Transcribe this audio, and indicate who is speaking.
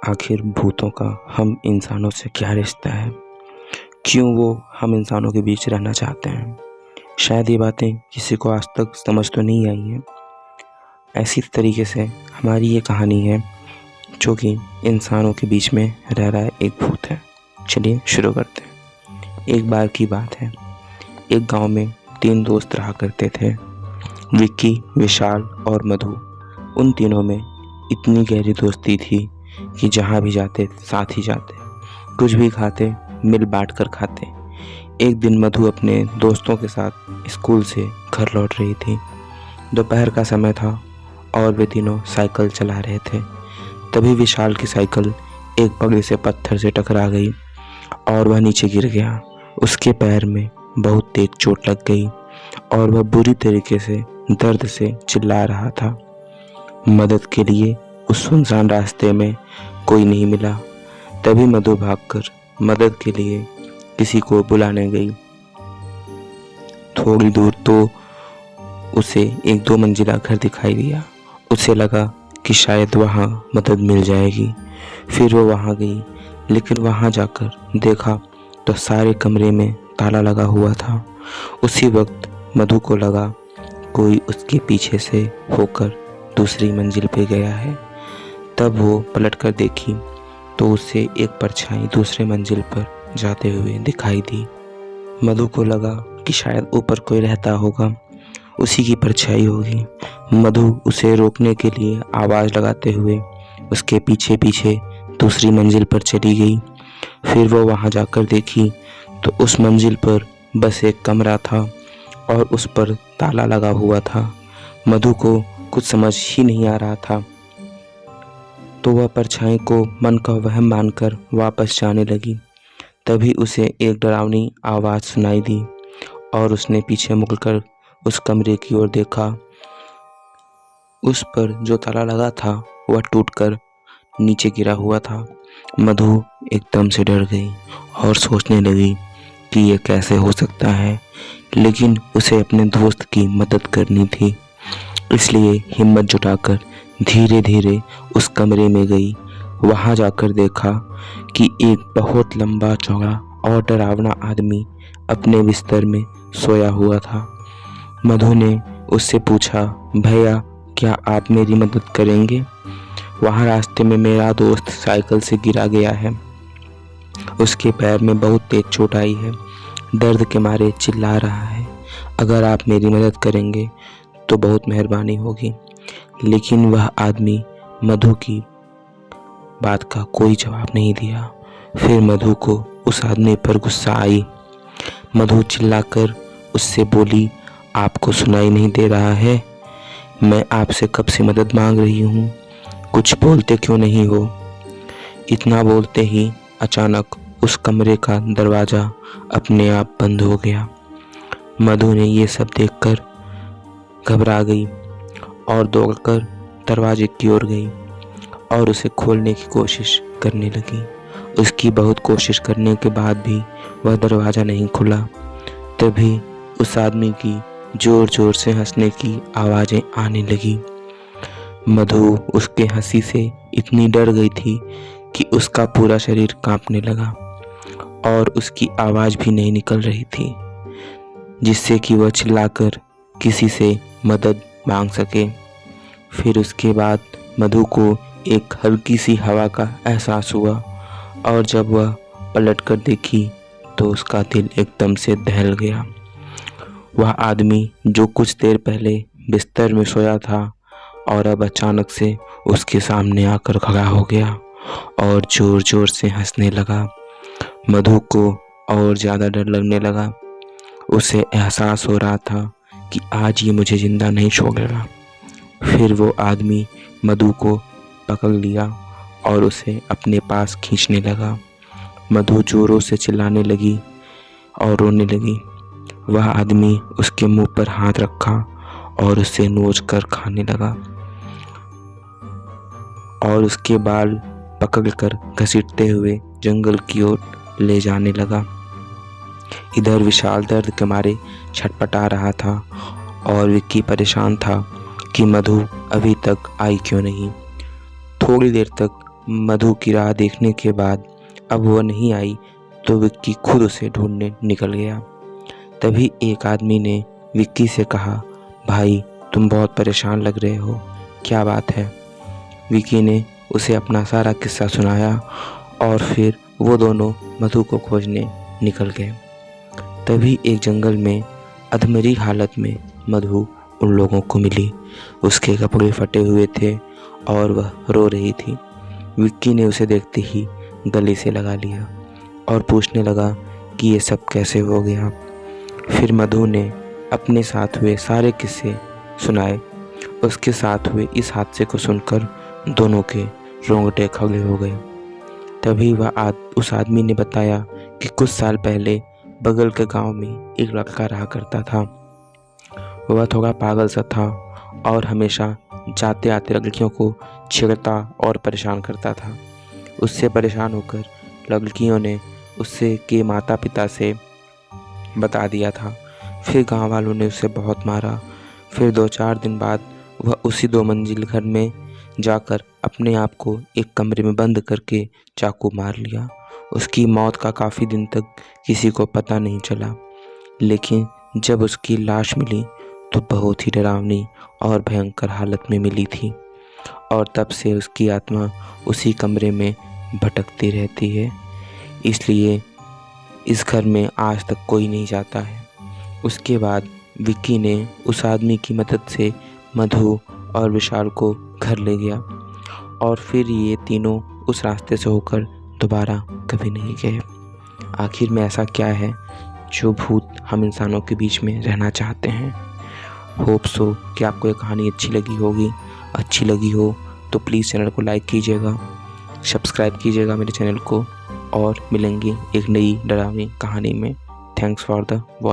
Speaker 1: आखिर भूतों का हम इंसानों से क्या रिश्ता है? क्यों वो हम इंसानों के बीच रहना चाहते हैं? शायद ये बातें किसी को आज तक समझ तो नहीं आई हैं। ऐसी तरीके से हमारी ये कहानी है जो कि इंसानों के बीच में रह रहा है एक भूत है। चलिए शुरू करते हैं। एक बार की बात है, एक गांव में 3 दोस्त रहा करते थे, विक्की, विशाल और मधु। उन तीनों में इतनी गहरी दोस्ती थी कि जहाँ भी जाते साथ ही जाते, कुछ भी खाते मिल बांट कर खाते। एक दिन मधु अपने दोस्तों के साथ स्कूल से घर लौट रही थी। दोपहर का समय था और वे तीनों साइकिल चला रहे थे। तभी विशाल की साइकिल एक बड़े से पत्थर से टकरा गई और वह नीचे गिर गया। उसके पैर में बहुत तेज चोट लग गई और वह बुरी तरीके से दर्द से चिल्ला रहा था। मदद के लिए उस सुनसान रास्ते में कोई नहीं मिला। तभी मधु भागकर मदद के लिए किसी को बुलाने गई। थोड़ी दूर तो उसे एक 2 मंजिला घर दिखाई दिया। उसे लगा कि शायद वहाँ मदद मिल जाएगी। फिर वो वहाँ गई, लेकिन वहाँ जाकर देखा तो सारे कमरे में ताला लगा हुआ था। उसी वक्त मधु को लगा कोई उसके पीछे से होकर दूसरी मंजिल पे गया है। तब वो पलटकर देखी तो उसे एक परछाई दूसरे मंजिल पर जाते हुए दिखाई दी। मधु को लगा कि शायद ऊपर कोई रहता होगा, उसी की परछाई होगी। मधु उसे रोकने के लिए आवाज़ लगाते हुए उसके पीछे पीछे दूसरी मंजिल पर चली गई। फिर वो वहाँ जाकर देखी तो उस मंजिल पर बस एक कमरा था और उस पर ताला लगा हुआ था। मधु को कुछ समझ ही नहीं आ रहा था, तो वह परछाई को मन का वहम मानकर वापस जाने लगी। तभी उसे एक डरावनी आवाज़ सुनाई दी और उसने पीछे मुड़कर उस कमरे की ओर देखा। उस पर जो ताला लगा था वह टूटकर नीचे गिरा हुआ था। मधु एकदम से डर गई और सोचने लगी कि यह कैसे हो सकता है, लेकिन उसे अपने दोस्त की मदद करनी थी। इसलिए हिम्मत जुटाकर धीरे धीरे उस कमरे में गई। वहाँ जाकर देखा कि एक बहुत लंबा चौड़ा और डरावना आदमी अपने बिस्तर में सोया हुआ था। मधु ने उससे पूछा, भैया क्या आप मेरी मदद करेंगे? वहाँ रास्ते में मेरा दोस्त साइकिल से गिरा गया है। उसके पैर में बहुत तेज चोट आई है, दर्द के मारे चिल्ला रहा है। अगर आप मेरी मदद करेंगे तो बहुत मेहरबानी होगी। लेकिन वह आदमी मधु की बात का कोई जवाब नहीं दिया। फिर मधु को उस आदमी पर गुस्सा आई। मधु चिल्लाकर उससे बोली, आपको सुनाई नहीं दे रहा है? मैं आपसे कब से मदद मांग रही हूँ, कुछ बोलते क्यों नहीं हो? इतना बोलते ही अचानक उस कमरे का दरवाज़ा अपने आप बंद हो गया। मधु ने ये सब देखकर घबरा गई और दौड़कर दरवाजे की ओर गई और उसे खोलने की कोशिश करने लगी। उसकी बहुत कोशिश करने के बाद भी वह दरवाज़ा नहीं खुला। तभी उस आदमी की ज़ोर ज़ोर से हंसने की आवाज़ें आने लगी। मधु उसके हंसी से इतनी डर गई थी कि उसका पूरा शरीर कांपने लगा और उसकी आवाज़ भी नहीं निकल रही थी, जिससे कि वह चिल्लाकर किसी से मदद मांग सके। फिर उसके बाद मधु को एक हल्की सी हवा का एहसास हुआ और जब वह पलटकर देखी तो उसका दिल एकदम से दहल गया। वह आदमी जो कुछ देर पहले बिस्तर में सोया था और अब अचानक से उसके सामने आकर खड़ा हो गया और ज़ोर ज़ोर से हंसने लगा। मधु को और ज़्यादा डर लगने लगा। उसे एहसास हो रहा था कि आज ये मुझे ज़िंदा नहीं छोड़ेगा। फिर वो आदमी मधु को पकड़ लिया और उसे अपने पास खींचने लगा। मधु जोरों से चिल्लाने लगी और रोने लगी। वह आदमी उसके मुंह पर हाथ रखा और उसे नोच कर खाने लगा और उसके बाल पकड़कर घसीटते हुए जंगल की ओर ले जाने लगा। इधर विशाल दर्द के मारे छटपटा रहा था और विक्की परेशान था कि मधु अभी तक आई क्यों नहीं। थोड़ी देर तक मधु की राह देखने के बाद अब वह नहीं आई तो विक्की खुद उसे ढूंढने निकल गया। तभी एक आदमी ने विक्की से कहा, भाई तुम बहुत परेशान लग रहे हो, क्या बात है? विक्की ने उसे अपना सारा किस्सा सुनाया और फिर वो दोनों मधु को खोजने निकल गए। तभी एक जंगल में अधमरी हालत में मधु उन लोगों को मिली। उसके कपड़े फटे हुए थे और वह रो रही थी। विक्की ने उसे देखते ही गले से लगा लिया और पूछने लगा कि ये सब कैसे हो गया। फिर मधु ने अपने साथ हुए सारे किस्से सुनाए। उसके साथ हुए इस हादसे को सुनकर दोनों के रोंगटे खड़े हो गए। तभी उस आदमी ने बताया कि कुछ साल पहले बगल के गांव में एक लड़का रहा करता था। वह थोड़ा पागल सा था और हमेशा जाते आते लड़कियों को छेड़ता और परेशान करता था। उससे परेशान होकर लड़कियों ने उससे के माता पिता से बता दिया था। फिर गांव वालों ने उसे बहुत मारा। फिर 2-4 दिन बाद वह उसी 2 मंजिल घर में जाकर अपने आप को एक कमरे में बंद करके चाकू मार लिया। उसकी मौत का काफ़ी दिन तक किसी को पता नहीं चला, लेकिन जब उसकी लाश मिली तो बहुत ही डरावनी और भयंकर हालत में मिली थी और तब से उसकी आत्मा उसी कमरे में भटकती रहती है। इसलिए इस घर में आज तक कोई नहीं जाता है। उसके बाद विक्की ने उस आदमी की मदद से मधु और विशाल को घर ले गया और फिर ये तीनों उस रास्ते से होकर दोबारा कभी नहीं गए। आखिर में ऐसा क्या है जो भूत हम इंसानों के बीच में रहना चाहते हैं? होप सो कि आपको ये कहानी अच्छी लगी होगी। अच्छी लगी हो तो प्लीज़ चैनल को लाइक कीजिएगा, सब्सक्राइब कीजिएगा मेरे चैनल को और मिलेंगे एक नई डरावनी कहानी में। Thanks for the watch.